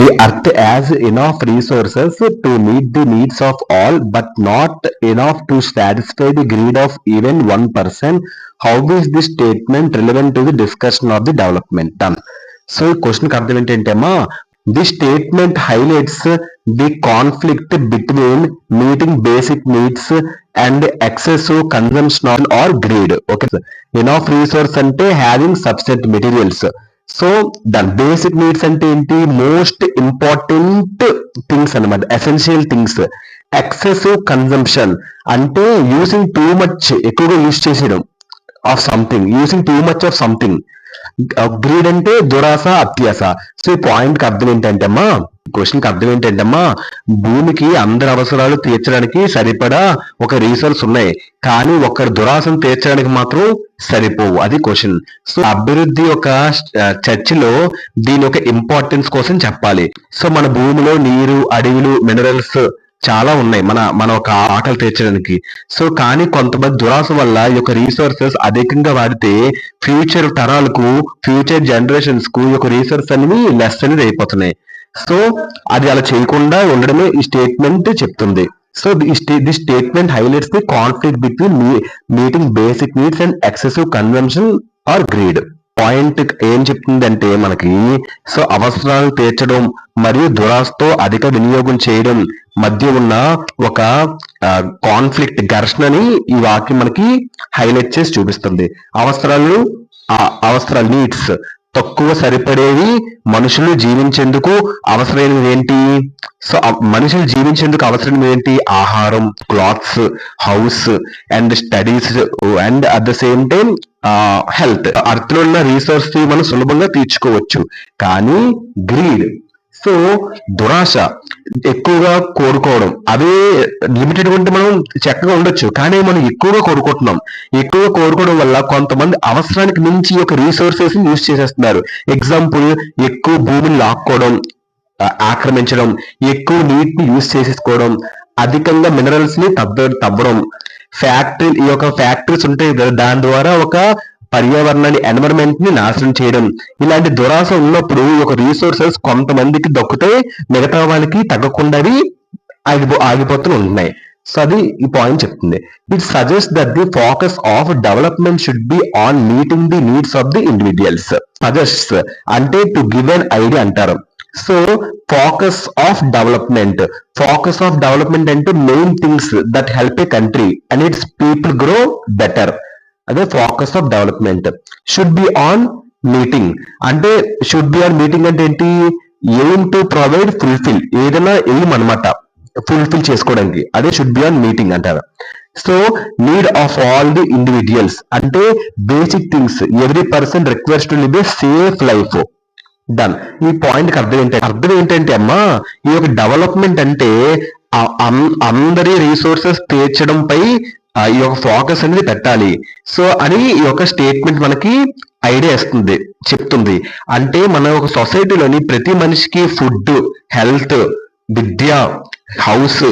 The earth has enough resources to meet the needs of all, but not enough to satisfy the greed of even one person. How is this statement relevant to the discussion of the development? Done. So ఈ క్వశ్చన్కి అర్థం ఏంటంటేమా, the statement highlights the conflict between meeting basic needs and excessive consumption or greed. Okay, enough resource అంటే having substantial materials. So దాని basic needs అంటే ఏంటి, most important things అన్నమాట, essential things. Excessive consumption అంటే యూసింగ్ టూ మచ్, ఎక్కువగా use చేసేయడం of something, using too much of something. Greed అంటే దురాశ, అత్యాశ. సో ఈ పాయింట్ కి అర్థం ఏంటంటమ్మా, క్వశ్చన్ కి అర్థం ఏంటంటమ్మా, భూమికి అందరి అవసరాలు తీర్చడానికి సరిపడా ఒక రీసోర్స్ ఉన్నాయి, కానీ ఒకరి దురాశను తీర్చడానికి మాత్రం సరిపోవు. అది క్వశ్చన్. సో అభివృద్ధి యొక్క చర్చలో దీని యొక్క ఇంపార్టెన్స్ కోసం చెప్పాలి. సో మన భూమిలో నీరు, అడవులు, మినరల్స్ చాలా ఉన్నాయి మన ఒక ఆకలి తీర్చడానికి. సో కానీ కొంతమంది దురాశ వల్ల ఈ యొక్క రీసోర్సెస్ అధికంగా వాడితే ఫ్యూచర్ తరాలకు, ఫ్యూచర్ జనరేషన్స్ కు ఈ యొక్క రీసోర్స్ అనేవి లెస్ అనేది అయిపోతున్నాయి. సో అది అలా చేయకుండా ఉండడమే ఈ స్టేట్మెంట్ చెప్తుంది. So the statement highlights the conflict between meeting basic needs and excessive consumption or greed. Point ఏం చెప్తుందంటే మనకి, సో అవసరాలు తీర్చడం మరియు దురాశతో అధిక వినియోగం చేయడం మధ్య ఉన్న ఒక కాన్ఫ్లిక్ట్, ఘర్షణని ఈ వాక్యం మనకి హైలైట్ చేసి చూపిస్తుంది. అవసరాలు నీడ్స్ తక్కువ సరిపడేవి, మనుషులు జీవించేందుకు అవసరమైనవి ఏంటి? సో మనుషులు జీవించేందుకు అవసరమైనవి ఏంటి? ఆహారం, clothes, house and studies and at the same time health. Earth లో ఉన్న రీసోర్స్ మనం సులభంగా తీర్చుకోవచ్చు. కానీ గ్రీడ్, సో దురాశ, ఎక్కువగా కోరుకోవడం, అవే లిమిటెడ్ ఉంటే మనం చక్కగా ఉండొచ్చు, కానీ మనం ఎక్కువగా కోరుకుంటున్నాం. ఎక్కువగా కోరుకోవడం వల్ల కొంతమంది అవసరానికి మించి ఒక రీసోర్సెస్ యూజ్ చేసేస్తున్నారు. ఎగ్జాంపుల్, ఎక్కువ భూమిని లాక్కోవడం, ఆక్రమించడం, ఎక్కువ నీటిని యూజ్ చేసేసుకోవడం, అధికంగా మినరల్స్ ని తవ్వడం, ఈ యొక్క ఫ్యాక్టరీస్ ఉంటాయి కదా, దాని ద్వారా ఒక పర్యావరణాన్ని, ఎన్విరాన్మెంట్ ని నాశనం చేయడం. ఇలాంటి దురాశ ఉన్నప్పుడు ఒక రీసోర్సెస్ కొంతమందికి దొక్కుతే మిగతా వాళ్ళకి తగ్గకుండావి ఆగిపోతూ ఉంటున్నాయి. సో అది ఈ పాయింట్ చెప్తుంది. It suggest that the focus of development should be on meeting the needs of the individuals. Suggest అంటే టు గివ్ ఎన్ ఐడియా అంటారు. సో ఫోకస్ ఆఫ్ డెవలప్మెంట్ అంటే main things that help a country and its people grow better. అదే focus of development. Should be on meeting అంటే, should be on meeting అంటే ఏంటి? Aim to provide, fulfil, ఏదైనా aim అనమాట, fulfil చేసుకోవడానికి, అదే should be on meeting అంటారు. So need of all the individuals అంటే basic things every person request to live a safe life. Done. ఈ point కి అర్థం ఏంటంటే అమ్మా, ఈ యొక్క డెవలప్మెంట్ అంటే అందరి రీసోర్సెస్ తీర్చడంపై ఈ యొక్క ఫోకస్ అనేది పెట్టాలి. సో అని ఈ యొక్క స్టేట్మెంట్ మనకి ఐడియా చెప్తుంది. అంటే మన ఒక సొసైటీలోని ప్రతి మనిషికి ఫుడ్, హెల్త్, విద్య, హౌస్,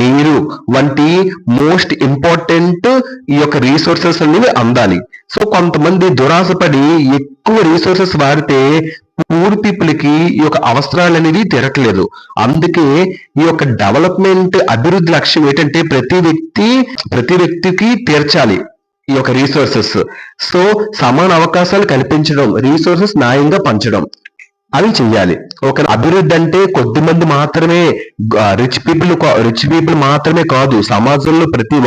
నీరు వంటి మోస్ట్ ఇంపార్టెంట్ ఈ యొక్క రీసోర్సెస్ అనేవి అందాలి. సో కొంతమంది దురాశపడి ఎక్కువ రీసోర్సెస్ వాడితే పూర్ పీపుల్ కి ఈ యొక్క అవసరాలు అనేవి తీరట్లేదు. అందుకే ఈ యొక్క డెవలప్మెంట్, అభివృద్ధి లక్ష్యం ఏంటంటే ప్రతి వ్యక్తికి తీర్చాలి ఈ యొక్క రీసోర్సెస్. సో సమాన అవకాశాలు కల్పించడం, రీసోర్సెస్ న్యాయంగా పంచడం, అవి చెయ్యాలి. ఒక అభివృద్ధి అంటే కొద్ది మంది మాత్రమే, రిచ్ పీపుల్ మాత్రమే కాదు, సమాజంలో ప్రతి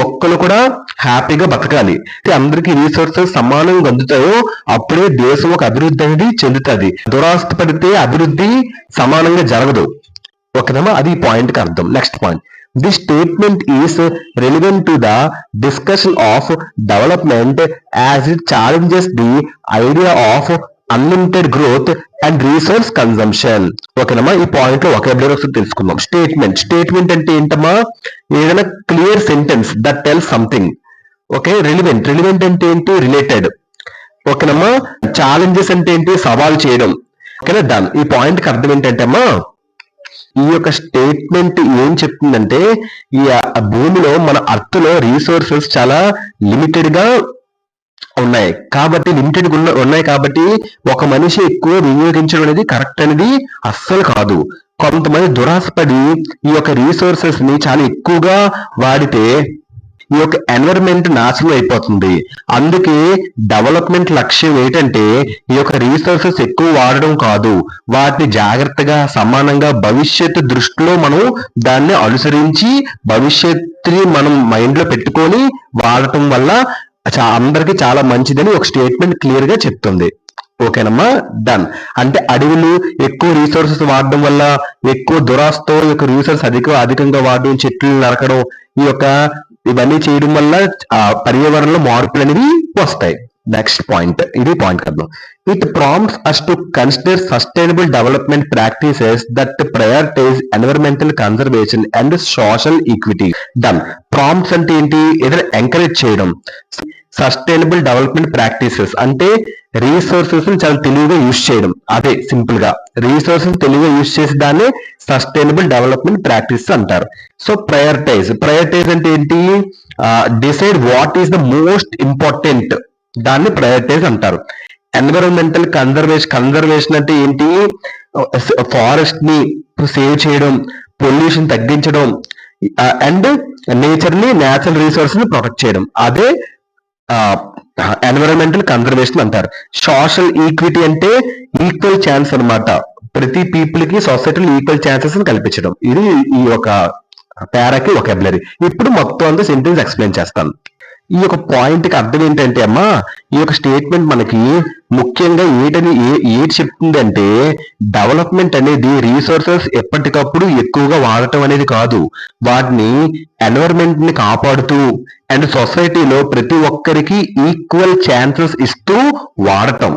ఒక్కరు కూడా హ్యాపీగా బతకాలి. అందరికీ రీసోర్సెస్ సమానంగా అందుతాయో అప్పుడే దేశం ఒక అభివృద్ధి అనేది చెందుతుంది. దురాశ పడితే అభివృద్ధి సమానంగా జరగదు. ఓకేనమ్మా, అది పాయింట్ కి అర్థం. Next point, this statement is relevant to the discussion of development as it challenges the idea of unlimited growth and resource consumption. ఓకేనమ్మా, ఈ పాయింట్ లో వొకాబులరీ ఒకసారి తెలుసుకుందాం. స్టేట్మెంట్ అంటే ఏంటమ్మా? ఏదైనా clear sentence that tells something. Okay. Relevant అంటే ఏంటి? రిలేటెడ్. ఓకేనమ్మా. ఛాలెంజెస్ అంటే ఏంటి? సవాల్ చేయడం. ఓకేనా, డన్. ఈ పాయింట్ కి అర్థం ఏంటంటే అమ్మా, ఈ యొక్క స్టేట్మెంట్ ఏం చెప్తుందంటే, ఈ భూమిలో మన అర్త్ లో రీసోర్సెస్ చాలా లిమిటెడ్ గా ఉన్నాయి కాబట్టి లిమిటెడ్ ఉన్నాయి కాబట్టి ఒక మనిషి ఎక్కువ వినియోగించడం అనేది కరెక్ట్ అనేది అస్సలు కాదు. కొంతమంది దురాశపడి ఈ యొక్క రీసోర్సెస్ ని చాలా ఎక్కువగా వాడితే ఈ యొక్క ఎన్విరాన్మెంట్ నాశనం అయిపోతుంది. అందుకే డెవలప్మెంట్ లక్ష్యం ఏంటంటే ఈ యొక్క రీసోర్సెస్ ఎక్కువ వాడడం కాదు, వాటిని జాగ్రత్తగా సమానంగా భవిష్యత్తు దృష్టిలో మనం దాన్ని అనుసరించి భవిష్యత్తుని మనం మైండ్ లో పెట్టుకొని వాడటం వల్ల అందరికి చాలా మంచిదని ఒక స్టేట్మెంట్ క్లియర్ గా చెప్తుంది. ఓకేనమ్మా, డన్. అంటే అడవులు ఎక్కువ రీసోర్సెస్ వాడడం వల్ల ఎక్కువ దురాస్తో ఈ యొక్క రీసోర్స్ అధికంగా వాడడం, చెట్లు నరకడం, ఈ యొక్క ఇవన్నీ చేయడం వల్ల పర్యావరణంలో మార్పులు అనేవి వస్తాయి. నెక్స్ట్ పాయింట్, ఇది పాయింట్ కదా. It prompts us to consider sustainable development practices that prioritise environmental conservation and social equity. Done. Prompts అంటే ఏంటి? ఏదైనా ఎంకరేజ్ చేయడం. సస్టైనబుల్ డెవలప్మెంట్ ప్రాక్టీసెస్ అంటే రీసోర్సెస్ చాలా తెలివిగా యూజ్ చేయడం. అదే సింపుల్ గా రీసోర్సెస్ తెలివిగా యూజ్ చేసి దాన్ని సస్టైనబుల్ డెవలప్మెంట్ ప్రాక్టీస్ అంటారు. సో ప్రయారిటైజ్ అంటే ఏంటి? Decide what is the most important, దాన్ని ప్రయారిటైజ్ అంటారు. ఎన్విరాన్మెంటల్ కన్జర్వేషన్ అంటే ఏంటి? ఫారెస్ట్ ని సేవ్ చేయడం, పొల్యూషన్ తగ్గించడం అండ్ నేచురల్ రిసోర్స్ ని ప్రొటెక్ట్ చేయడం, అదే ఎన్విరాన్మెంటల్ కన్జర్వేషన్ అంటారు. సోషల్ ఈక్విటీ అంటే ఈక్వల్ ఛాన్స్ అన్నమాట. ప్రతి పీపుల్ కి సొసైటీలో ఈక్వల్ ఛాన్సెస్ కల్పించడం. ఇది ఈ యొక్క పారాకి వొకాబులరీ. ఇప్పుడు మొత్తం అంతా సెంటెన్స్ ఎక్స్ప్లెయిన్ చేస్తాను. ఈ యొక్క పాయింట్ కి అర్థం ఏంటంటే అమ్మా, ఈ యొక్క స్టేట్మెంట్ మనకి ముఖ్యంగా ఏటి చెప్తుంది అంటే డెవలప్మెంట్ అనేది రీసోర్సెస్ ఎప్పటికప్పుడు ఎక్కువగా వాడటం అనేది కాదు, వాటిని ఎన్విరాన్మెంట్ ని కాపాడుతూ అండ్ సొసైటీలో ప్రతి ఒక్కరికి ఈక్వల్ ఛాన్సెస్ ఇస్తూ వాడటం.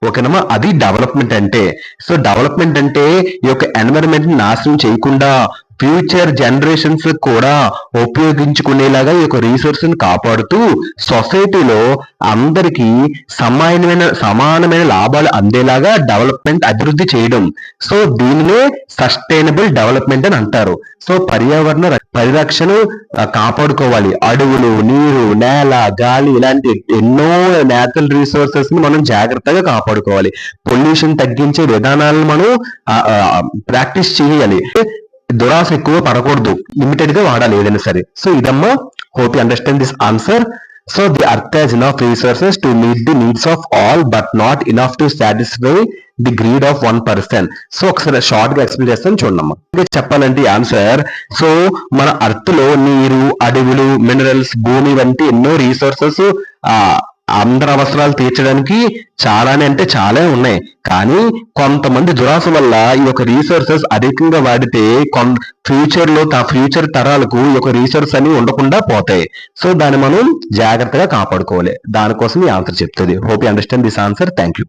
ఓకేనమ్మా, అది డెవలప్మెంట్ అంటే. సో డెవలప్మెంట్ అంటే ఈ యొక్క ఎన్విరాన్మెంట్ ని నాశనం చేయకుండా ఫ్యూచర్ జనరేషన్స్ కూడా ఉపయోగించుకునేలాగా ఈ యొక్క రిసోర్స్ ని కాపాడుతూ సొసైటీలో అందరికీ సమానమైన లాభాలు అందేలాగా డెవలప్మెంట్ అభివృద్ధి చేయడం. సో దీనినే సస్టైనబుల్ డెవలప్మెంట్ అని అంటారు. సో పర్యావరణ పరిరక్షణ కాపాడుకోవాలి. అడవులు, నీరు, నేల, గాలి ఇలాంటి ఎన్నో నేచురల్ రిసోర్సెస్ ని మనం జాగ్రత్తగా కాపాడుకోవాలి. పొల్యూషన్ తగ్గించే విధానాలను మనం ప్రాక్టీస్ చేయాలి. దురాశ ఎక్కువ పడకూడదు, లిమిటెడ్ గా వాడాలి ఏదైనా సరే. సో ఇదమ్మా, hope you understand this answer. So the earth has enough resources to meet the needs of all but not enough to satisfy the greed of 1%. So ఒకసారి షార్ట్ గా ఎక్స్ప్లెయిన్ చేస్తాను చూడమ్మా. చెప్పాలంటే ఆన్సర్, సో మన earth లో నీరు, అడవులు, minerals, భూమి వంటి ఎన్నో రీసోర్సెస్ అందరి అవసరాలు తీర్చడానికి చాలానే అంటే చాలా ఉన్నాయి. కానీ కొంతమంది దురాశ వల్ల ఈ యొక్క రీసోర్సెస్ అధికంగా వాడితే ఫ్యూచర్ తరాలకు ఈ యొక్క రీసోర్స్ అని ఉండకుండా పోతాయి. సో దాన్ని మనం జాగ్రత్తగా కాపాడుకోవాలి. దానికోసం ఈ ఆన్సర్ చెప్తుంది. Hope you understand this answer. Thank you.